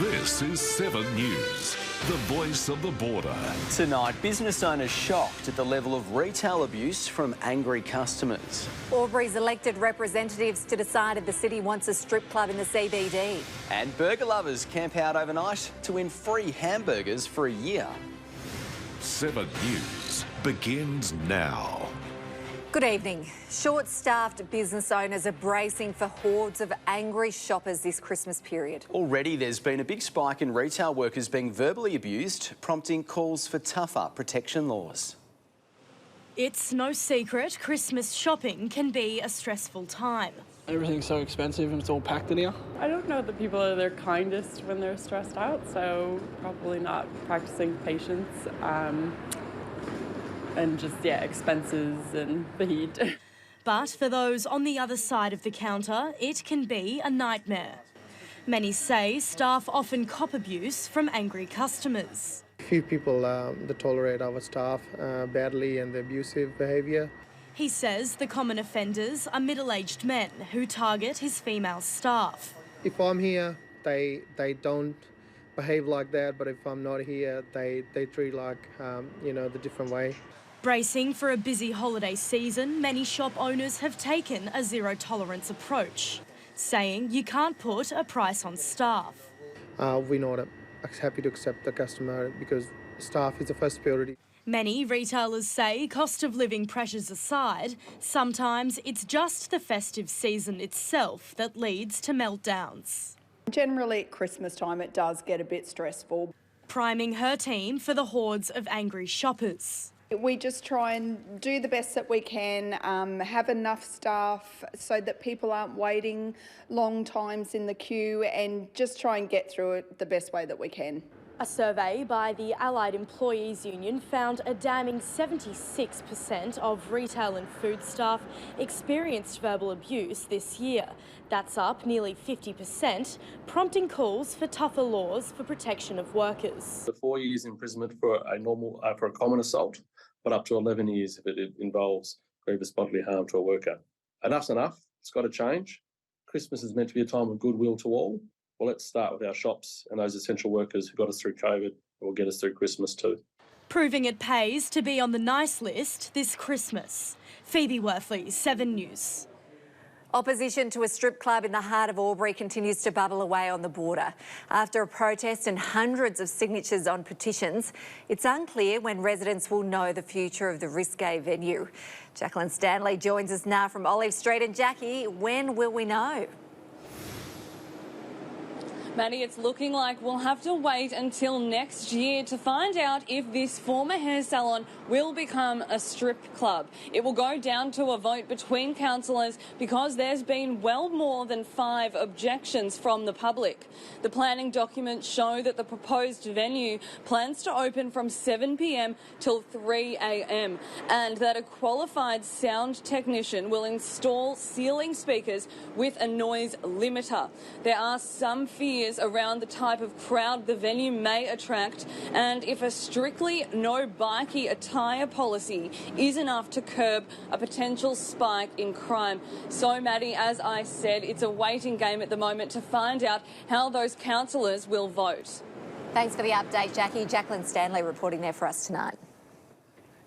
This is 7 News, the voice of the border. Tonight, business owners shocked at the level of retail abuse from angry customers. Albury's elected representatives to decide if the city wants a strip club in the CBD. And burger lovers camp out overnight to win free hamburgers for a year. 7 News begins now. Good evening. Short-staffed business owners are bracing for hordes of angry shoppers this Christmas period. Already there's been a big spike in retail workers being verbally abused, prompting calls for tougher protection laws. It's no secret Christmas shopping can be a stressful time. Everything's so expensive and it's all packed in here. I don't know that people are their kindest when they're stressed out, so probably not practicing patience. And just, expenses and the heat. But for those on the other side of the counter, it can be a nightmare. Many say staff often cop abuse from angry customers. Few people that tolerate our staff badly and the abusive behaviour. He says the common offenders are middle-aged men who target his female staff. If I'm here, they don't behave like that, but if I'm not here, they treat like, the different way. Bracing for a busy holiday season, many shop owners have taken a zero-tolerance approach, saying you can't put a price on staff. We're not happy to accept the customer because staff is the first priority. Many retailers say cost of living pressures aside, sometimes it's just the festive season itself that leads to meltdowns. Generally at Christmas time it does get a bit stressful. Priming her team for the hordes of angry shoppers. We just try and do the best that we can, have enough staff so that people aren't waiting long times in the queue, and just try and get through it the best way that we can. A survey by the Allied Employees Union found a damning 76% of retail and food staff experienced verbal abuse this year. That's up nearly 50%, prompting calls for tougher laws for protection of workers. The 4 years imprisonment for a common assault, but up to 11 years if it involves grievous bodily harm to a worker. Enough's enough. It's got to change. Christmas is meant to be a time of goodwill to all. Well, let's start with our shops and those essential workers who got us through COVID and will get us through Christmas too. Proving it pays to be on the nice list this Christmas. Phoebe Worthley, 7 News. Opposition to a strip club in the heart of Albury continues to bubble away on the border. After a protest and hundreds of signatures on petitions, it's unclear when residents will know the future of the risque venue. Jacqueline Stanley joins us now from Olive Street. And Jackie, when will we know? Maddie, it's looking like we'll have to wait until next year to find out if this former hair salon will become a strip club. It will go down to a vote between councillors because there's been well more than 5 objections from the public. The planning documents show that the proposed venue plans to open from 7 p.m. till 3 a.m. and that a qualified sound technician will install ceiling speakers with a noise limiter. There are some fears around the type of crowd the venue may attract and if a strictly no bikie attire policy is enough to curb a potential spike in crime. So, Maddie, as I said, it's a waiting game at the moment to find out how those councillors will vote. Thanks for the update, Jackie. Jacqueline Stanley reporting there for us tonight.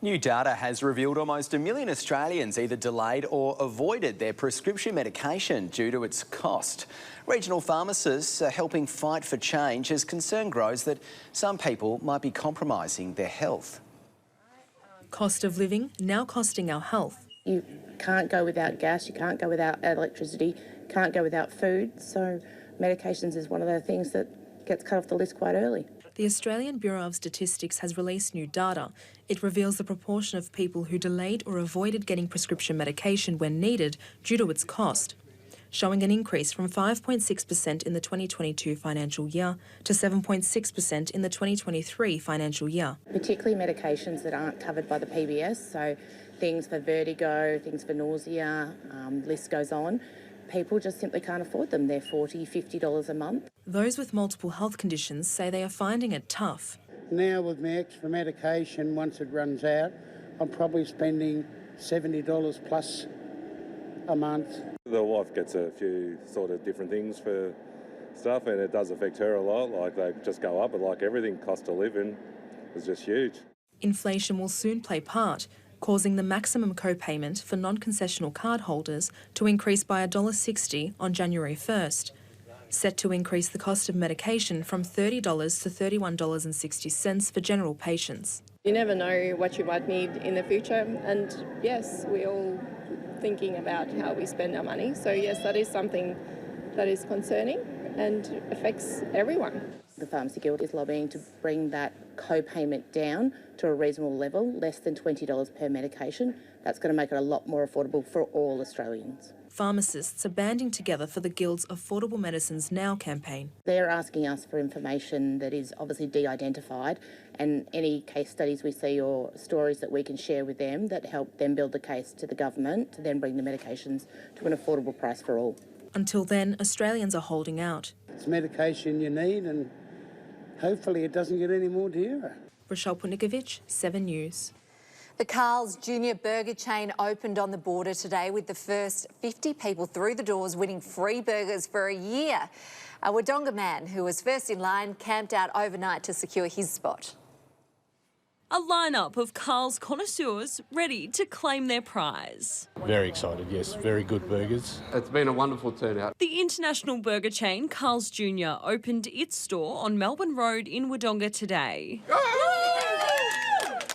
New data has revealed almost 1 million Australians either delayed or avoided their prescription medication due to its cost. Regional pharmacists are helping fight for change as concern grows that some people might be compromising their health. Cost of living now costing our health. You can't go without gas, you can't go without electricity, can't go without food, so medications is one of the things that gets cut off the list quite early. The Australian Bureau of Statistics has released new data. It reveals the proportion of people who delayed or avoided getting prescription medication when needed due to its cost, showing an increase from 5.6% in the 2022 financial year to 7.6% in the 2023 financial year. Particularly medications that aren't covered by the PBS, so things for vertigo, things for nausea, list goes on. People just simply can't afford them. They're $40, $50 a month. Those with multiple health conditions say they are finding it tough. Now with my extra medication, once it runs out, I'm probably spending $70 plus a month. The wife gets a few sort of different things for stuff, and it does affect her a lot. Like, they just go up, but like everything, cost of living is just huge. Inflation will soon play part, causing the maximum co-payment for non-concessional card holders to increase by $1.60 on January 1st, set to increase the cost of medication from $30 to $31.60 for general patients. You never know what you might need in the future, and yes, we're all thinking about how we spend our money. So yes, that is something that is concerning and affects everyone. The Pharmacy Guild is lobbying to bring that co-payment down to a reasonable level, less than $20 per medication. That's going to make it a lot more affordable for all Australians. Pharmacists are banding together for the Guild's Affordable Medicines Now campaign. They're asking us for information that is obviously de-identified, and any case studies we see or stories that we can share with them that help them build the case to the government to then bring the medications to an affordable price for all. Until then, Australians are holding out. It's medication you need, and hopefully it doesn't get any more dearer. Rochelle Punikovic, 7 News. The Carl's Junior Burger chain opened on the border today with the first 50 people through the doors winning free burgers for a year. A Wodonga man who was first in line camped out overnight to secure his spot. A lineup of Carl's connoisseurs ready to claim their prize. Very excited, yes. Very good burgers. It's been a wonderful turnout. The international burger chain Carl's Jr. opened its store on Melbourne Road in Wodonga today.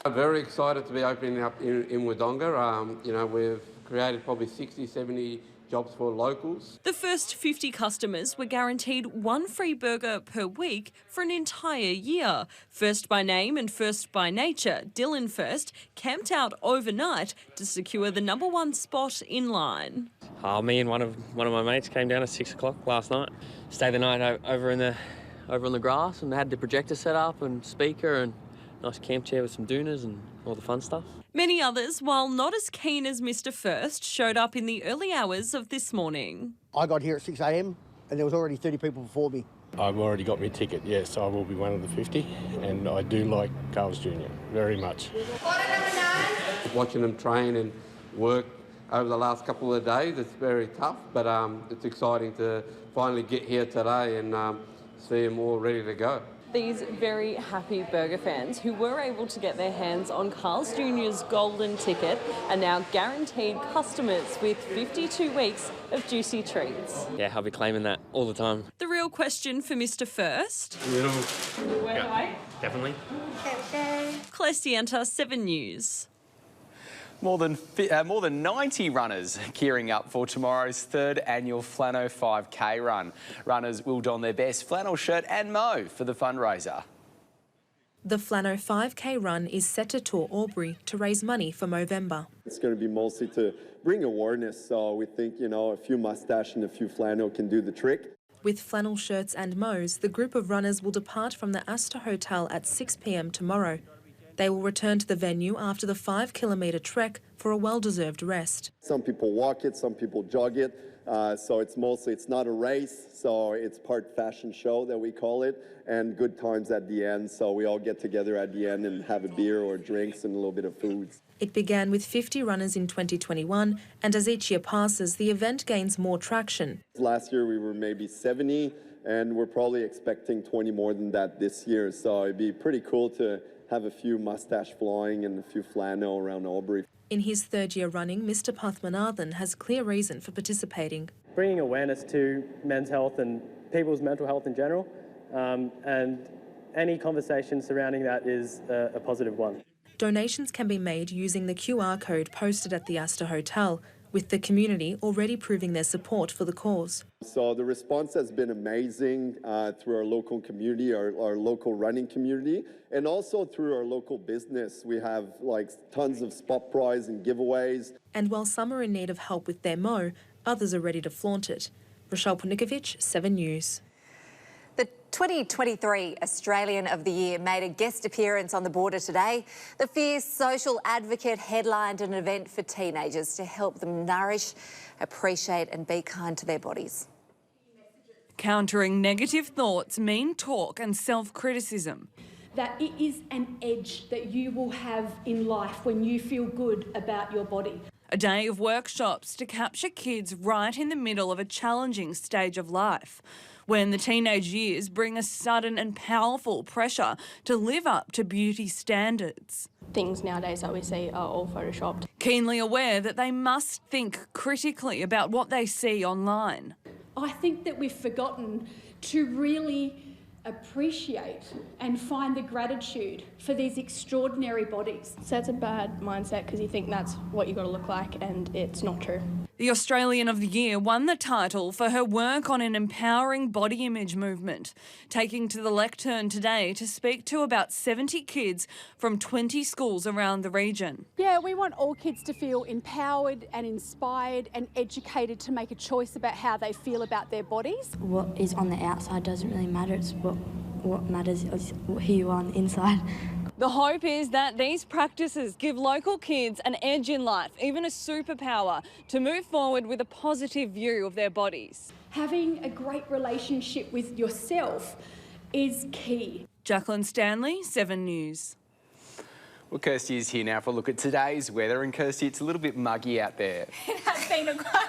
I'm very excited to be opening up in Wodonga. You know, we've created probably 60, 70 jobs for locals. The first 50 customers were guaranteed one free burger per week for an entire year. First by name and first by nature, Dylan First camped out overnight to secure the #1 spot in line. Me and one of my mates came down at 6 o'clock last night. Stayed the night over on the grass and had the projector set up and speaker and nice camp chair with some doonas and all the fun stuff. Many others, while not as keen as Mr. First, showed up in the early hours of this morning. I got here at 6 a.m. and there was already 30 people before me. I've already got my ticket, yes, I will be one of the 50, and I do like Carl's Jr. very much. Watching them train and work over the last couple of days, it's very tough, but it's exciting to finally get here today and see them all ready to go. These very happy burger fans who were able to get their hands on Carl's Jr.'s golden ticket are now guaranteed customers with 52 weeks of juicy treats. Yeah, I'll be claiming that all the time. The real question for Mr. First. Where do I? Definitely. Clestianta, 7 News. More than 90 runners gearing up for tomorrow's 3rd annual Flano 5K run. Runners will don their best flannel shirt and mo for the fundraiser. The Flano 5K run is set to tour Albury to raise money for Movember. It's going to be mostly to bring awareness, so we think, you know, a few mustache and a few flannel can do the trick. With flannel shirts and mows, the group of runners will depart from the Astor Hotel at 6 p.m. tomorrow. They will return to the venue after the 5-kilometre trek for a well-deserved rest. Some people walk it, some people jog it, so it's not a race, so it's part fashion show that we call it, and good times at the end, so we all get together at the end and have a beer or drinks and a little bit of food. It began with 50 runners in 2021, and as each year passes, the event gains more traction. Last year we were maybe 70, and we're probably expecting 20 more than that this year, so it'd be pretty cool to have a few mustache flying and a few flannel around Albury. In his 3rd year running, Mr. Pathmanathan has clear reason for participating. Bringing awareness to men's health and people's mental health in general, and any conversation surrounding that is a positive one. Donations can be made using the QR code posted at the Astor Hotel, with the community already proving their support for the cause. So the response has been amazing through our local community, our local running community, and also through our local business. We have tons of spot prize and giveaways. And while some are in need of help with their mow, others are ready to flaunt it. Rochelle Punikovic, 7 News. The 2023 Australian of the Year made a guest appearance on the border today. The fierce social advocate headlined an event for teenagers to help them nourish, appreciate and be kind to their bodies. Countering negative thoughts, mean talk and self-criticism. That it is an edge that you will have in life when you feel good about your body. A day of workshops to capture kids right in the middle of a challenging stage of life. when the teenage years bring a sudden and powerful pressure to live up to beauty standards. Things nowadays that we see are all photoshopped. Keenly aware that they must think critically about what they see online. I think that we've forgotten to really appreciate and find the gratitude for these extraordinary bodies. So that's a bad mindset because you think that's what you've got to look like, and it's not true. The Australian of the Year won the title for her work on an empowering body image movement, taking to the lectern today to speak to about 70 kids from 20 schools around the region. Yeah, we want all kids to feel empowered and inspired and educated to make a choice about how they feel about their bodies. What is on the outside doesn't really matter, it's what matters is who you are on the inside. The hope is that these practices give local kids an edge in life, even a superpower, to move forward with a positive view of their bodies. Having a great relationship with yourself is key. Jacqueline Stanley, 7 News. Well, Kirsty is here now for a look at today's weather. And Kirsty, it's a little bit muggy out there. It has been a quite...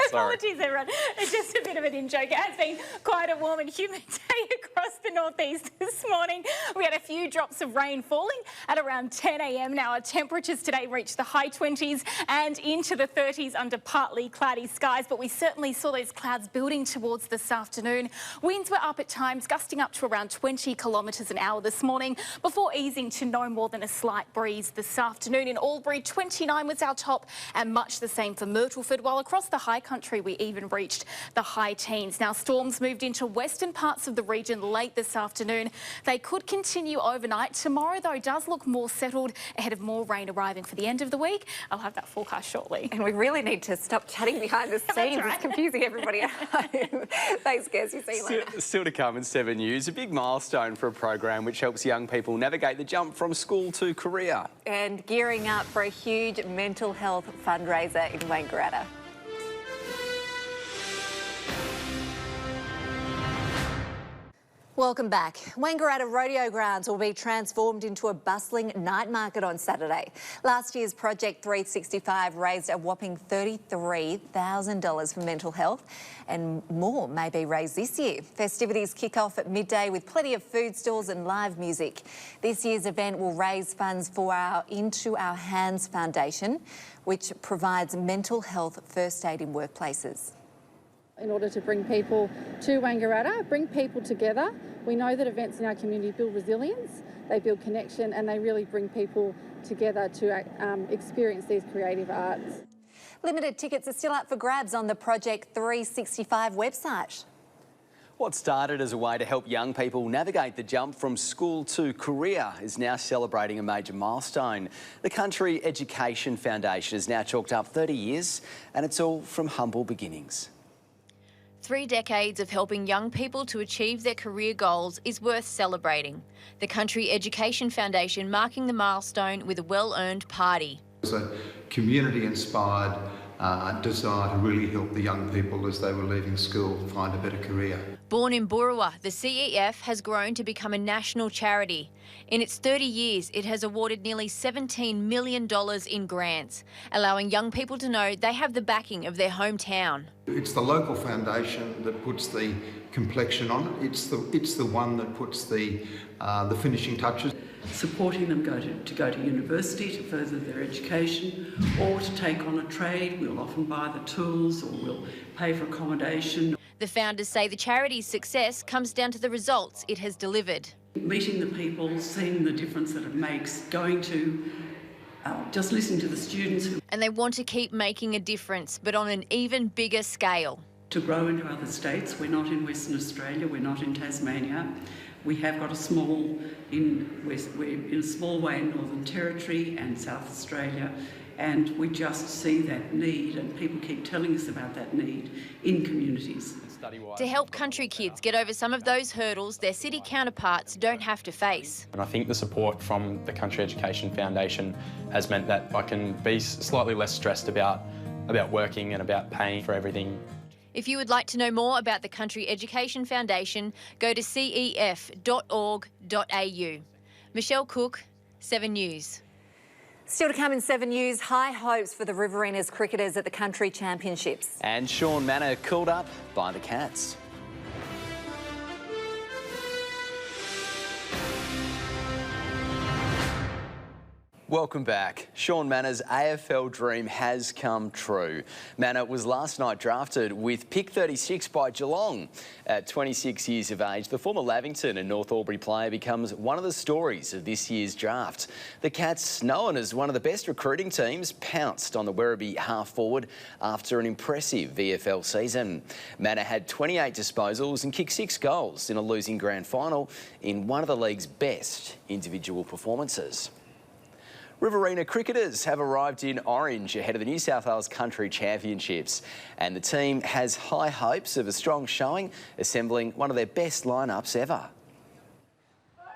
Apologies, everyone. It's just a bit of an in-joke. It has been quite a warm and humid day across the northeast this morning. We had a few drops of rain falling at around 10 a.m. Now, our temperatures today reached the high 20s and into the 30s under partly cloudy skies, but we certainly saw those clouds building towards this afternoon. Winds were up at times, gusting up to around 20 kilometres an hour this morning before easing to no more than a slight breeze this afternoon. In Albury, 29 was our top and much the same for Myrtleford, while across the high country we even reached the high teens. Now, storms moved into western parts of the region late this afternoon. They could continue overnight. Tomorrow, though, does look more settled ahead of more rain arriving for the end of the week. I'll have that forecast shortly. And we really need to stop chatting behind the scenes. Right. It's confusing everybody at home. Thanks, Kirsty. See you later. Still to come in 7 News, a big milestone for a program which helps young people navigate the jump from school to career. And gearing up for a huge mental health fundraiser in Wanger. Welcome back. Wangaratta Rodeo Grounds will be transformed into a bustling night market on Saturday. Last year's Project 365 raised a whopping $33,000 for mental health, and more may be raised this year. Festivities kick off at midday with plenty of food stalls and live music. This year's event will raise funds for our Into Our Hands Foundation, which provides mental health first aid in workplaces. In order to bring people to Wangaratta, bring people together. We know that events in our community build resilience, they build connection, and they really bring people together to experience these creative arts. Limited tickets are still up for grabs on the Project 365 website. What started as a way to help young people navigate the jump from school to career is now celebrating a major milestone. The Country Education Foundation has now chalked up 30 years, and it's all from humble beginnings. 3 decades of helping young people to achieve their career goals is worth celebrating. The Country Education Foundation marking the milestone with a well-earned party. It's a community-inspired desire to really help the young people as they were leaving school find a better career. Born in Burrawa, the CEF has grown to become a national charity. In its 30 years, it has awarded nearly $17 million in grants, allowing young people to know they have the backing of their hometown. It's the local foundation that puts the complexion on it. It's the one that puts the finishing touches. Supporting them to go to university to further their education, or to take on a trade. We'll often buy the tools, or we'll pay for accommodation. The founders say the charity's success comes down to the results it has delivered. Meeting the people, seeing the difference that it makes, going to just listening to the students. And they want to keep making a difference, but on an even bigger scale. To grow into other states. We're not in Western Australia, we're not in Tasmania. We have got we're in a small way in Northern Territory and South Australia, and we just see that need, and people keep telling us about that need in communities. To help country kids get over some of those hurdles their city counterparts don't have to face. And I think the support from the Country Education Foundation has meant that I can be slightly less stressed about working and about paying for everything. If you would like to know more about the Country Education Foundation, go to cef.org.au. Michelle Cook, 7 News. Still to come in 7 News, high hopes for the Riverina's cricketers at the Country Championships. And Sean Manor called up by the Cats. Welcome back. Sean Manna's AFL dream has come true. Manna was last night drafted with pick 36 by Geelong. At 26 years of age, the former Lavington and North Albury player becomes one of the stories of this year's draft. The Cats, known as one of the best recruiting teams, pounced on the Werribee half-forward after an impressive VFL season. Manna had 28 disposals and kicked 6 goals in a losing grand final in one of the league's best individual performances. Riverina cricketers have arrived in Orange ahead of the New South Wales Country Championships, and the team has high hopes of a strong showing, assembling one of their best lineups ever.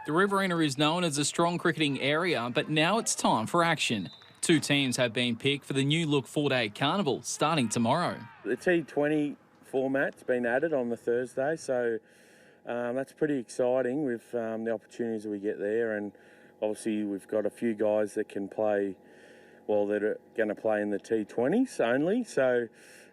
The Riverina is known as a strong cricketing area, but now it's time for action. 2 teams have been picked for the new look 4-day carnival starting tomorrow. The T20 format's been added on the Thursday, so that's pretty exciting with the opportunities that we get there. And obviously, we've got a few guys that can play, well, that are going to play in the T20s only. So,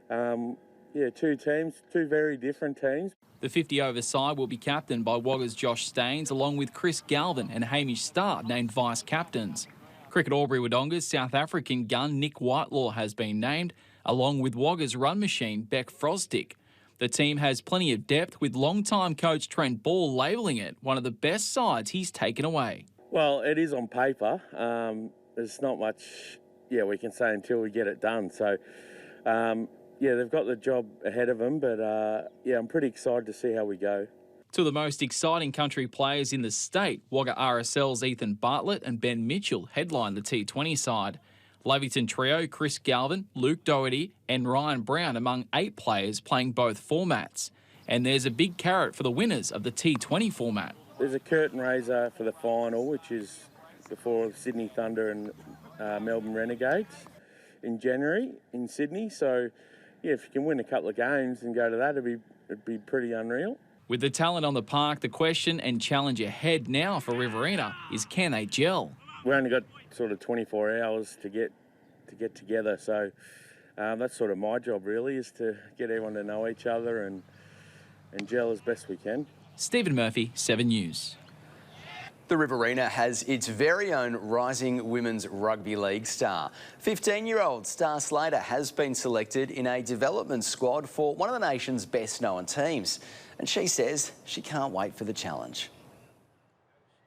yeah, 2 teams, 2 very different teams. The 50-over side will be captained by Wagga's Josh Staines, along with Chris Galvin and Hamish Starr named vice-captains. Cricket Albury Wodonga's South African gun Nick Whitelaw has been named, along with Wagga's run machine Beck Frosdick. The team has plenty of depth, with long-time coach Trent Ball labelling it one of the best sides he's taken away. Well, it is on paper. There's not much, we can say until we get it done. So, they've got the job ahead of them, but, I'm pretty excited to see how we go. 2 of the most exciting country players in the state, Wagga RSL's Ethan Bartlett and Ben Mitchell, headline the T20 side. Lavington trio Chris Galvin, Luke Doherty and Ryan Brown among 8 players playing both formats. And there's a big carrot for the winners of the T20 format. There's a curtain raiser for the final, which is before Sydney Thunder and Melbourne Renegades in January in Sydney. So, if you can win a couple of games and go to that, it'd be pretty unreal. With the talent on the park, the question and challenge ahead now for Riverina is, can they gel? We only got sort of 24 hours to get together, so that's sort of my job really, is to get everyone to know each other and gel as best we can. Stephen Murphy, 7 News. The Riverina has its very own rising women's rugby league star. 15-year-old Star Slater has been selected in a development squad for one of the nation's best-known teams, and she says she can't wait for the challenge.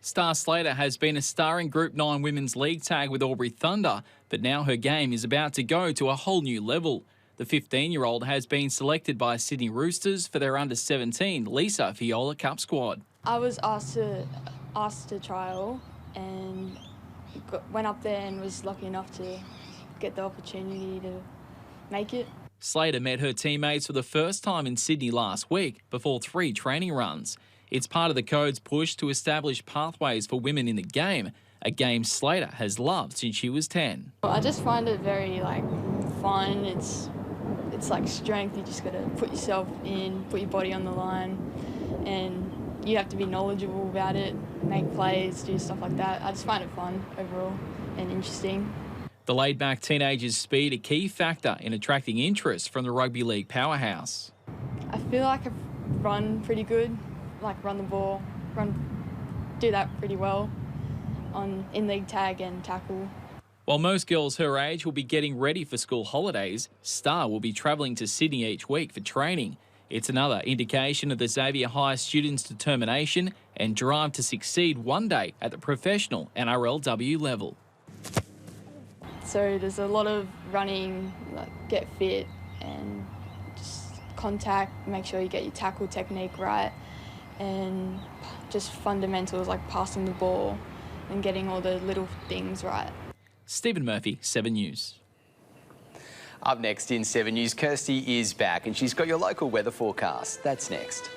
Star Slater has been a star in Group 9 Women's League tag with Albury Thunder, but now her game is about to go to a whole new level. The 15-year-old has been selected by Sydney Roosters for their under-17 Lisa Viola Cup squad. I was asked to trial and went up there and was lucky enough to get the opportunity to make it. Slater met her teammates for the first time in Sydney last week before 3 training runs. It's part of the Code's push to establish pathways for women in the game, a game Slater has loved since she was 10. I just find it very fun. It's like strength. You just got to put yourself in, put your body on the line, and you have to be knowledgeable about it, make plays, do stuff like that. I just find it fun overall and interesting. The laid-back teenager's speed a key factor in attracting interest from the Rugby League powerhouse. I feel like I've run pretty good, run the ball, do that pretty well in league tag and tackle. While most girls her age will be getting ready for school holidays, Star will be travelling to Sydney each week for training. It's another indication of the Xavier High students' determination and drive to succeed one day at the professional NRLW level. So there's a lot of running, get fit and just contact, make sure you get your tackle technique right, and just fundamentals like passing the ball and getting all the little things right. Stephen Murphy, 7 News. Up next in 7 News, Kirsty is back and she's got your local weather forecast. That's next.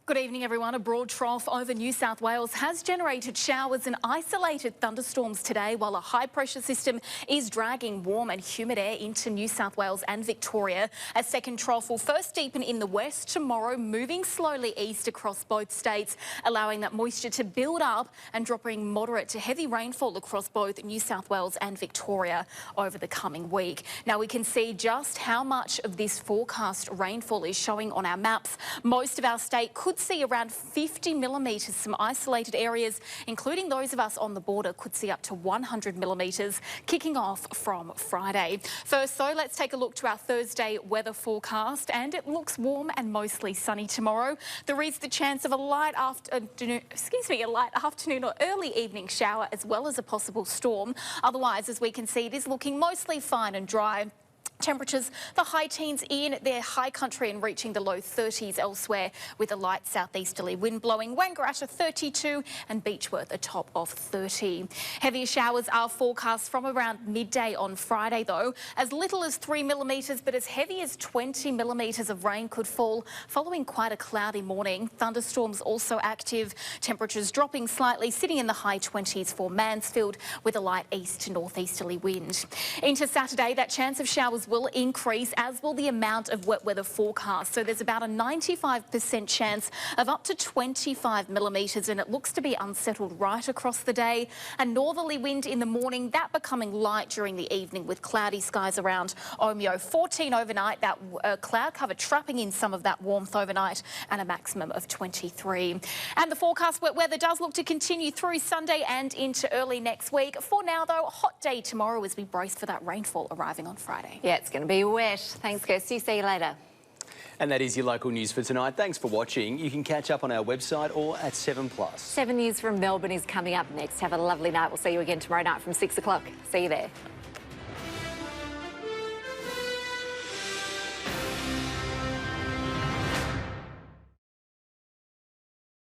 Good evening, everyone. A broad trough over New South Wales has generated showers and isolated thunderstorms today, while a high-pressure system is dragging warm and humid air into New South Wales and Victoria. A second trough will first deepen in the west tomorrow, moving slowly east across both states, allowing that moisture to build up and dropping moderate to heavy rainfall across both New South Wales and Victoria over the coming week. Now, we can see just how much of this forecast rainfall is showing on our maps. Most of our state could could see around 50 millimetres. Some isolated areas, including those of us on the border, could see up to 100 millimetres, kicking off from Friday. First, though, let's take a look to our Thursday weather forecast, and it looks warm and mostly sunny tomorrow. There is the chance of a light afternoon or early evening shower, as well as a possible storm. Otherwise, as we can see, it is looking mostly fine and dry. Temperatures, the high teens in their high country and reaching the low 30s elsewhere, with a light southeasterly wind blowing. Wanger 32 and Beechworth a top of 30. Heavier showers are forecast from around midday on Friday, though. As little as 3 millimetres, but as heavy as 20 millimetres of rain could fall following quite a cloudy morning. Thunderstorms also active. Temperatures dropping slightly, sitting in the high 20s for Mansfield, with a light east to northeasterly wind. Into Saturday, that chance of showers will increase, as will the amount of wet weather forecast. So there's about a 95% chance of up to 25 millimetres, and it looks to be unsettled right across the day. A northerly wind in the morning, that becoming light during the evening with cloudy skies around Omeo. 14 overnight, that cloud cover trapping in some of that warmth overnight, and a maximum of 23. And the forecast wet weather does look to continue through Sunday and into early next week. For now, though, a hot day tomorrow as we brace for that rainfall arriving on Friday. Yeah, it's going to be wet. Thanks, Kirsty. See you later. And that is your local news for tonight. Thanks for watching. You can catch up on our website or at 7plus. 7 News from Melbourne is coming up next. Have a lovely night. We'll see you again tomorrow night from 6 o'clock. See you there.